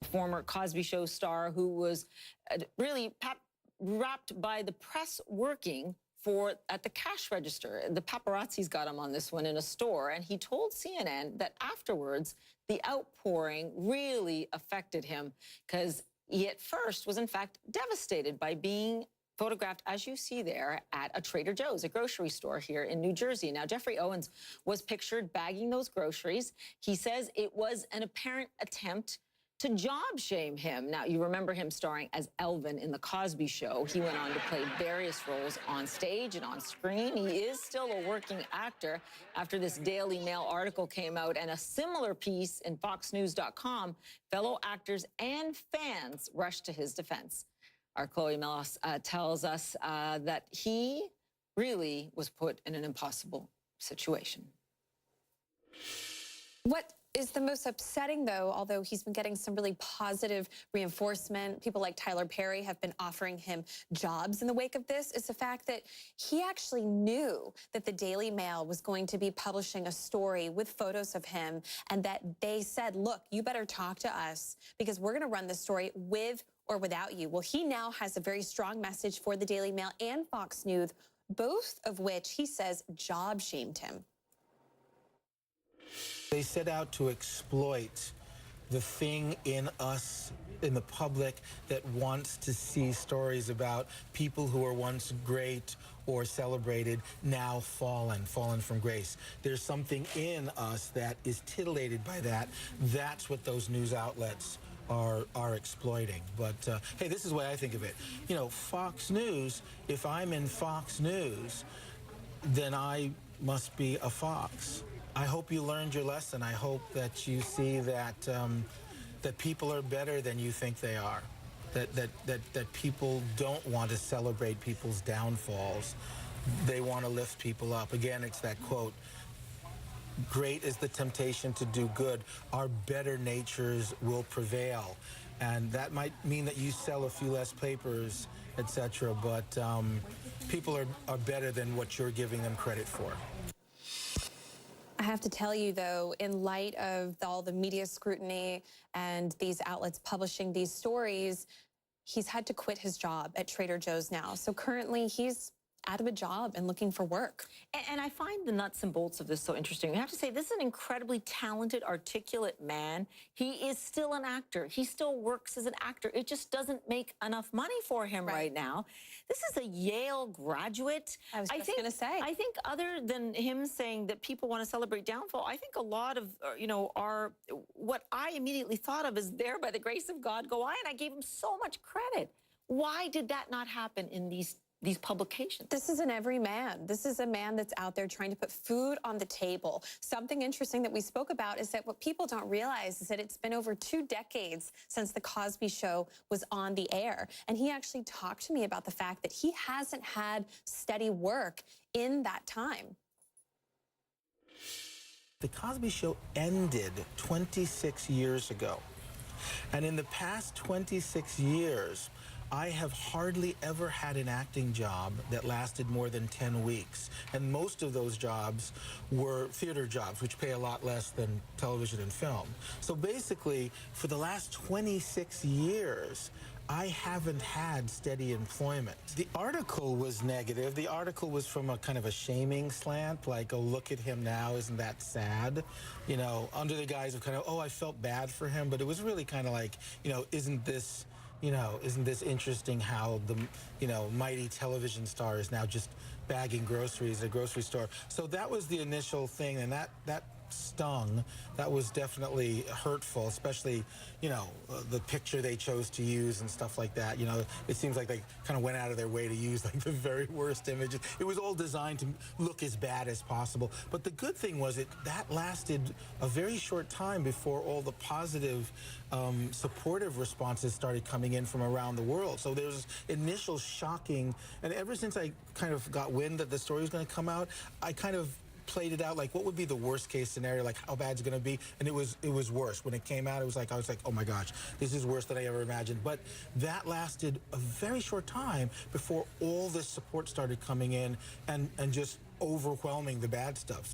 former Cosby Show star who was really wrapped by the press working at the cash register. The paparazzis got him on this one in a store, and he told CNN that afterwards the outpouring really affected him because he at first was in fact devastated by being photographed, as you see there, at a Trader Joe's, a grocery store here in New Jersey. Now, Geoffrey Owens was pictured bagging those groceries. He says it was an apparent attempt to job shame him. Now, you remember him starring as Elvin in The Cosby Show. He went on to play various roles on stage and on screen. He is still a working actor. After this Daily Mail article came out and a similar piece in FoxNews.com, fellow actors and fans rushed to his defense. Our Chloe Melos tells us that he really was put in an impossible situation. What is the most upsetting, though, although he's been getting some really positive reinforcement, people like Tyler Perry have been offering him jobs in the wake of this, is the fact that he actually knew that the Daily Mail was going to be publishing a story with photos of him, and that they said, look, you better talk to us because we're going to run the story with or without you. Well, he now has a very strong message for the Daily Mail and Fox News, both of which he says job shamed him. They set out to exploit the thing in us, in the public, that wants to see stories about people who were once great or celebrated, now fallen from grace. There's something in us that is titillated by that. That's what those news outlets are exploiting. But hey, this is the way I think of it. You know, Fox News, if I'm in Fox News, then I must be a fox. I hope you learned your lesson. I hope that you see that that people are better than you think they are. That people don't want to celebrate people's downfalls. They want to lift people up. Again, it's that quote, great is the temptation to do good. Our better natures will prevail. And that might mean that you sell a few less papers, etc. But people are better than what you're giving them credit for. I have to tell you, though, in light of all the media scrutiny and these outlets publishing these stories, he's had to quit his job at Trader Joe's now. So currently he's out of a job and looking for work. And I find the nuts and bolts of this so interesting. I have to say, this is an incredibly talented, articulate man. He is still an actor. He still works as an actor. It just doesn't make enough money for him right now. This is a Yale graduate. I was just going to say. I think other than him saying that people want to celebrate downfall, I think a lot of, are what I immediately thought of as there by the grace of God go I, and I gave him so much credit. Why did that not happen in these publications? This is an everyman. This is a man that's out there trying to put food on the table. Something interesting that we spoke about is that what people don't realize is that it's been over 2 decades since The Cosby Show was on the air. And he actually talked to me about the fact that he hasn't had steady work in that time. The Cosby Show ended 26 years ago. And in the past 26 years, I have hardly ever had an acting job that lasted more than 10 weeks. And most of those jobs were theater jobs, which pay a lot less than television and film. So basically, for the last 26 years, I haven't had steady employment. The article was negative. The article was from a kind of a shaming slant, like, oh, look at him now, isn't that sad? You know, under the guise of kind of, oh, I felt bad for him, but it was really kind of like, isn't this interesting how the, mighty television star is now just bagging groceries at a grocery store? So that was the initial thing, and that stung. That was definitely hurtful, especially, the picture they chose to use and stuff like that. It seems like they kind of went out of their way to use like the very worst images. It was all designed to look as bad as possible. But the good thing was that lasted a very short time before all the positive, supportive responses started coming in from around the world. So there was initial shocking, and ever since I kind of got wind that the story was going to come out, I kind of played it out like, what would be the worst case scenario, like how bad it's going to be? And it was worse. When it came out, I was like, oh my gosh, this is worse than I ever imagined. But that lasted a very short time before all this support started coming in and just overwhelming the bad stuff.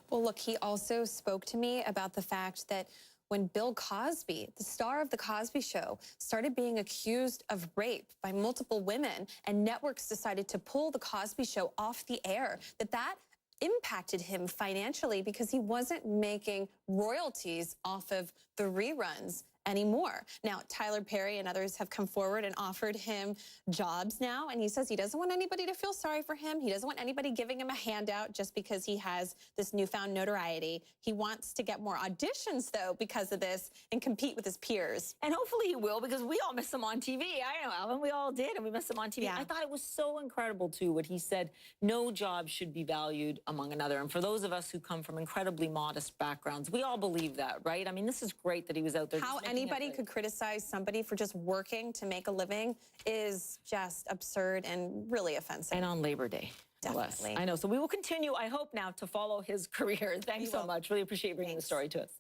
Well, look, he also spoke to me about the fact that when Bill Cosby, the star of The Cosby Show, started being accused of rape by multiple women, and networks decided to pull The Cosby Show off the air, that impacted him financially because he wasn't making royalties off of the reruns anymore. Now, Tyler Perry and others have come forward and offered him jobs now, and he says he doesn't want anybody to feel sorry for him. He doesn't want anybody giving him a handout just because he has this newfound notoriety. He wants to get more auditions, though, because of this and compete with his peers. And hopefully he will, because we all miss him on TV. I know, Elvin, we all did, and we miss him on TV. Yeah. I thought it was so incredible, too, what he said, no job should be valued among another. And for those of us who come from incredibly modest backgrounds, we all believe that, right? I mean, this is great that he was out there. How anybody could criticize somebody for just working to make a living is just absurd and really offensive. And on Labor Day. Definitely. I know. So we will continue, I hope now, to follow his career. Thanks so much. Really appreciate you bringing the story to us.